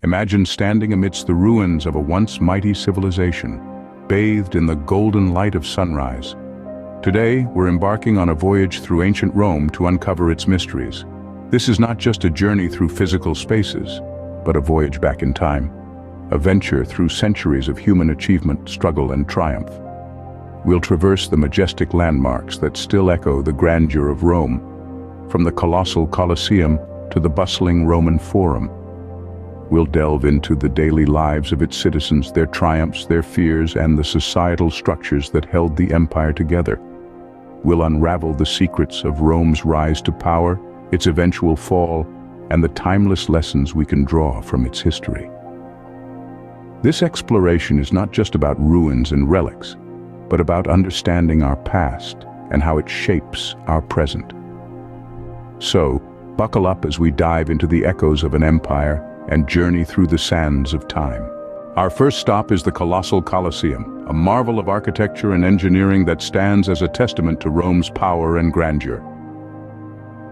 Imagine standing amidst the ruins of a once mighty civilization, bathed in the golden light of sunrise. Today, we're embarking on a voyage through ancient Rome to uncover its mysteries. This is not just a journey through physical spaces, but a voyage back in time, a venture through centuries of human achievement, struggle, and triumph. We'll traverse the majestic landmarks that still echo the grandeur of Rome, from the colossal Colosseum to the bustling Roman Forum. We'll delve into the daily lives of its citizens, their triumphs, their fears, and the societal structures that held the empire together. We'll unravel the secrets of Rome's rise to power, its eventual fall, and the timeless lessons we can draw from its history. This exploration is not just about ruins and relics, but about understanding our past and how it shapes our present. So, buckle up as we dive into the echoes of an empire and journey through the sands of time. Our first stop is the colossal Colosseum, a marvel of architecture and engineering that stands as a testament to Rome's power and grandeur.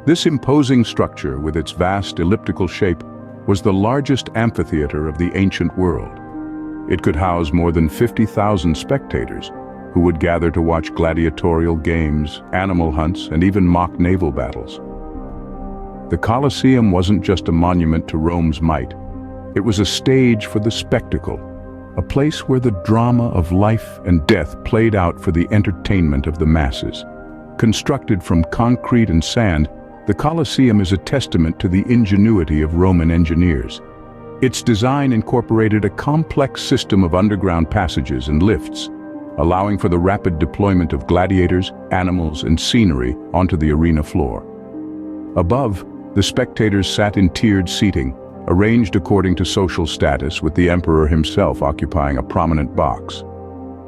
This imposing structure, with its vast elliptical shape, was the largest amphitheater of the ancient world. It could house more than 50,000 spectators, who would gather to watch gladiatorial games, animal hunts, and even mock naval battles. The Colosseum wasn't just a monument to Rome's might. It was a stage for the spectacle, a place where the drama of life and death played out for the entertainment of the masses. Constructed from concrete and sand, the Colosseum is a testament to the ingenuity of Roman engineers. Its design incorporated a complex system of underground passages and lifts, allowing for the rapid deployment of gladiators, animals, and scenery onto the arena floor. Above, the spectators sat in tiered seating, arranged according to social status, with the emperor himself occupying a prominent box.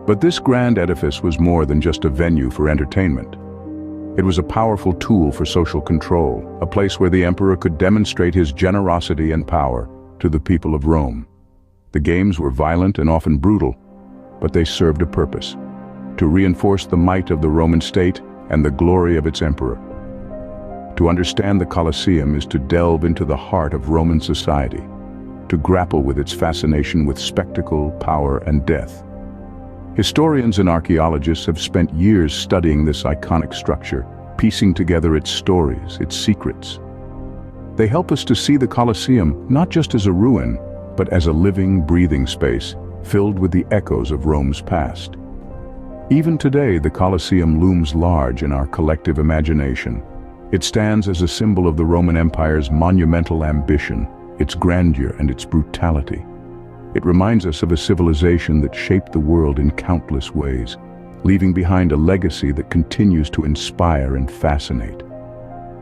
But this grand edifice was more than just a venue for entertainment. It was a powerful tool for social control, a place where the emperor could demonstrate his generosity and power to the people of Rome. The games were violent and often brutal, but they served a purpose: to reinforce the might of the Roman state and the glory of its emperor. To understand the Colosseum is to delve into the heart of Roman society, to grapple with its fascination with spectacle, power, and death. Historians and archaeologists have spent years studying this iconic structure, piecing together its stories, its secrets. They help us to see the Colosseum not just as a ruin, but as a living, breathing space filled with the echoes of Rome's past. Even today, the Colosseum looms large in our collective imagination. It stands as a symbol of the Roman Empire's monumental ambition, its grandeur, and its brutality. It reminds us of a civilization that shaped the world in countless ways, leaving behind a legacy that continues to inspire and fascinate.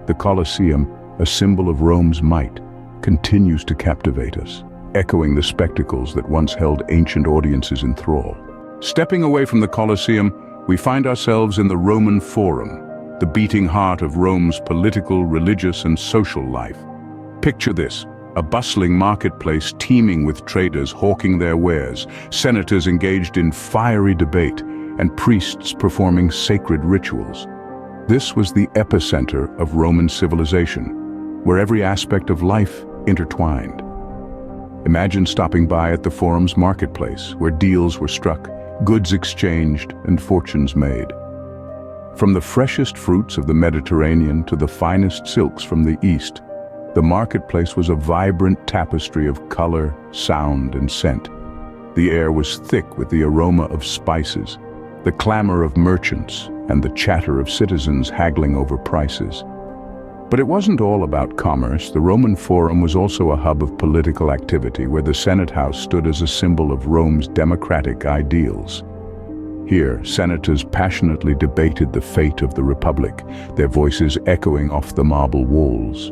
The Colosseum, a symbol of Rome's might, continues to captivate us, echoing the spectacles that once held ancient audiences in thrall. Stepping away from the Colosseum, we find ourselves in the Roman Forum, the beating heart of Rome's political, religious, and social life. Picture this: a bustling marketplace teeming with traders hawking their wares, senators engaged in fiery debate, and priests performing sacred rituals. This was the epicenter of Roman civilization, where every aspect of life intertwined. Imagine stopping by at the Forum's marketplace, where deals were struck, goods exchanged, and fortunes made. From the freshest fruits of the Mediterranean to the finest silks from the East, the marketplace was a vibrant tapestry of color, sound, and scent. The air was thick with the aroma of spices, the clamor of merchants, and the chatter of citizens haggling over prices. But it wasn't all about commerce. The Roman Forum was also a hub of political activity, where the Senate House stood as a symbol of Rome's democratic ideals. Here, senators passionately debated the fate of the Republic, their voices echoing off the marble walls.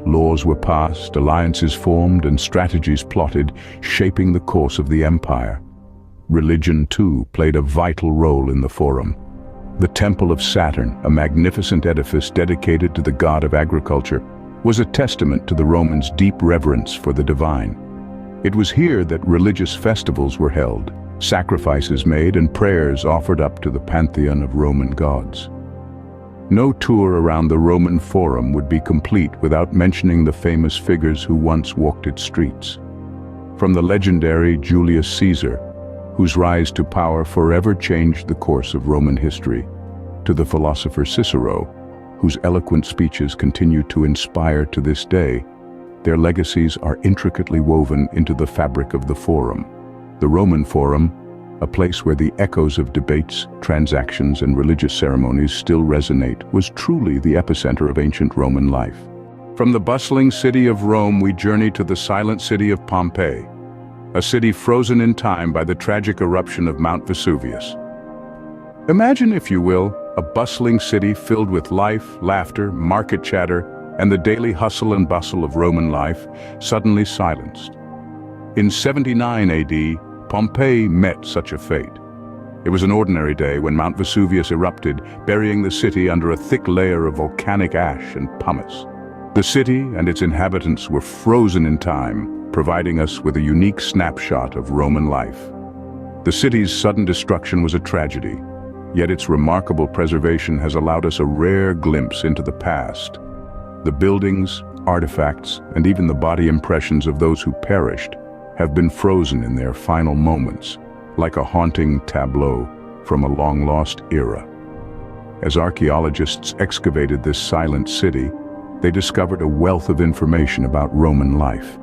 Laws were passed, alliances formed, and strategies plotted, shaping the course of the empire. Religion, too, played a vital role in the Forum. The Temple of Saturn, a magnificent edifice dedicated to the god of agriculture, was a testament to the Romans' deep reverence for the divine. It was here that religious festivals were held, sacrifices made, and prayers offered up to the pantheon of Roman gods. No tour around the Roman Forum would be complete without mentioning the famous figures who once walked its streets. From the legendary Julius Caesar, whose rise to power forever changed the course of Roman history, to the philosopher Cicero, whose eloquent speeches continue to inspire to this day, their legacies are intricately woven into the fabric of the Forum. The Roman Forum, a place where the echoes of debates, transactions, and religious ceremonies still resonate, was truly the epicenter of ancient Roman life. From the bustling city of Rome, we journey to the silent city of Pompeii, a city frozen in time by the tragic eruption of Mount Vesuvius. Imagine, if you will, a bustling city filled with life, laughter, market chatter, and the daily hustle and bustle of Roman life, suddenly silenced. In 79 AD, Pompeii met such a fate. It was an ordinary day when Mount Vesuvius erupted, burying the city under a thick layer of volcanic ash and pumice. The city and its inhabitants were frozen in time, providing us with a unique snapshot of Roman life. The city's sudden destruction was a tragedy, yet its remarkable preservation has allowed us a rare glimpse into the past. The buildings, artifacts, and even the body impressions of those who perished have been frozen in their final moments, like a haunting tableau from a long-lost era. As archaeologists excavated this silent city, they discovered a wealth of information about Roman life.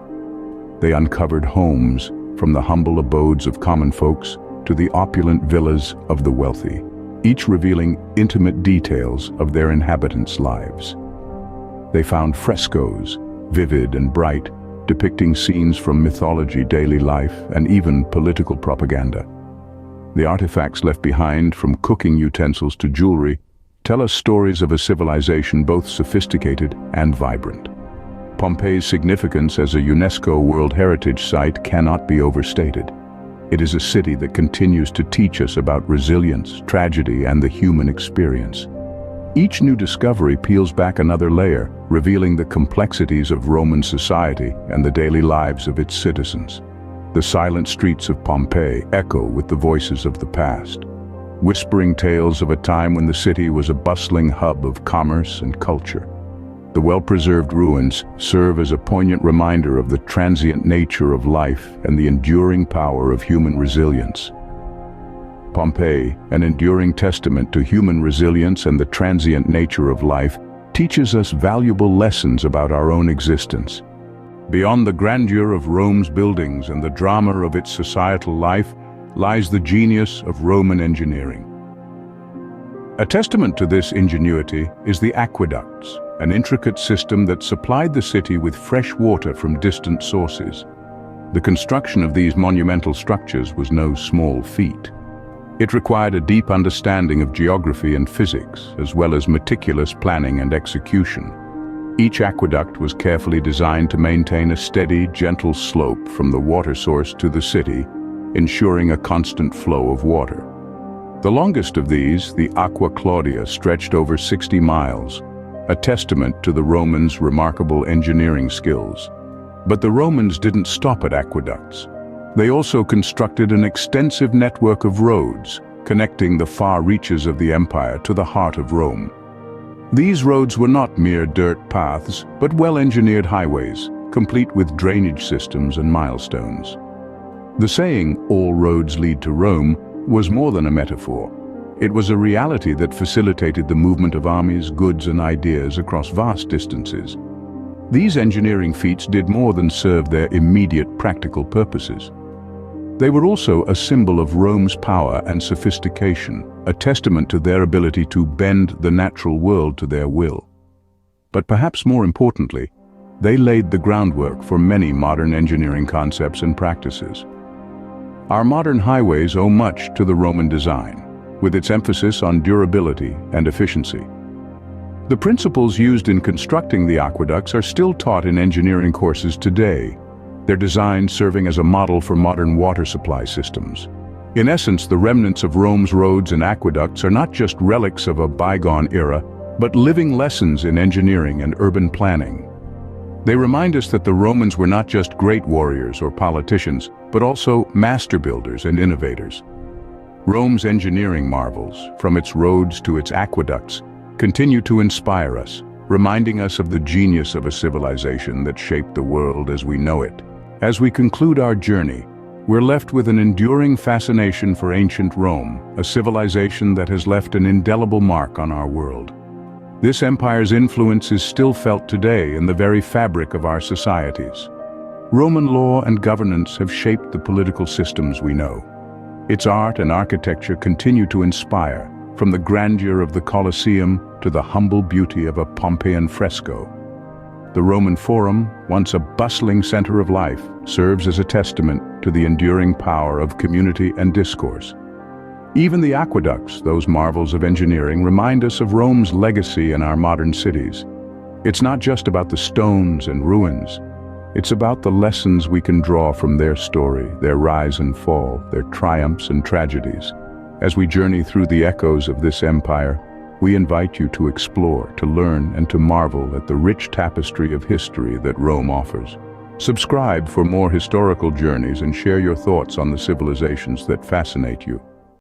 They uncovered homes, from the humble abodes of common folks to the opulent villas of the wealthy, each revealing intimate details of their inhabitants' lives. They found frescoes, vivid and bright, depicting scenes from mythology, daily life, and even political propaganda. The artifacts left behind, from cooking utensils to jewelry, tell us stories of a civilization both sophisticated and vibrant. Pompeii's significance as a UNESCO World Heritage Site cannot be overstated. It is a city that continues to teach us about resilience, tragedy, and the human experience. Each new discovery peels back another layer, revealing the complexities of Roman society and the daily lives of its citizens. The silent streets of Pompeii echo with the voices of the past, whispering tales of a time when the city was a bustling hub of commerce and culture. The well-preserved ruins serve as a poignant reminder of the transient nature of life and the enduring power of human resilience. Pompeii, an enduring testament to human resilience and the transient nature of life, teaches us valuable lessons about our own existence. Beyond the grandeur of Rome's buildings and the drama of its societal life lies the genius of Roman engineering. A testament to this ingenuity is the aqueducts, an intricate system that supplied the city with fresh water from distant sources. The construction of these monumental structures was no small feat. It required a deep understanding of geography and physics, as well as meticulous planning and execution. Each aqueduct was carefully designed to maintain a steady, gentle slope from the water source to the city, ensuring a constant flow of water. The longest of these, the Aqua Claudia, stretched over 60 miles, a testament to the Romans' remarkable engineering skills. But the Romans didn't stop at aqueducts. They also constructed an extensive network of roads, connecting the far reaches of the empire to the heart of Rome. These roads were not mere dirt paths, but well-engineered highways, complete with drainage systems and milestones. The saying, "all roads lead to Rome," was more than a metaphor. It was a reality that facilitated the movement of armies, goods, and ideas across vast distances. These engineering feats did more than serve their immediate practical purposes. They were also a symbol of Rome's power and sophistication, a testament to their ability to bend the natural world to their will. But perhaps more importantly, they laid the groundwork for many modern engineering concepts and practices. Our modern highways owe much to the Roman design, with its emphasis on durability and efficiency. The principles used in constructing the aqueducts are still taught in engineering courses today, their design serving as a model for modern water supply systems. In essence, the remnants of Rome's roads and aqueducts are not just relics of a bygone era, but living lessons in engineering and urban planning. They remind us that the Romans were not just great warriors or politicians, but also master builders and innovators. Rome's engineering marvels, from its roads to its aqueducts, continue to inspire us, reminding us of the genius of a civilization that shaped the world as we know it. As we conclude our journey, we're left with an enduring fascination for ancient Rome, a civilization that has left an indelible mark on our world. This empire's influence is still felt today in the very fabric of our societies. Roman law and governance have shaped the political systems we know. Its art and architecture continue to inspire, from the grandeur of the Colosseum to the humble beauty of a Pompeian fresco. The Roman Forum, once a bustling center of life, serves as a testament to the enduring power of community and discourse. Even the aqueducts, those marvels of engineering, remind us of Rome's legacy in our modern cities. It's not just about the stones and ruins. It's about the lessons we can draw from their story, their rise and fall, their triumphs and tragedies. As we journey through the echoes of this empire, we invite you to explore, to learn, and to marvel at the rich tapestry of history that Rome offers. Subscribe for more historical journeys and share your thoughts on the civilizations that fascinate you.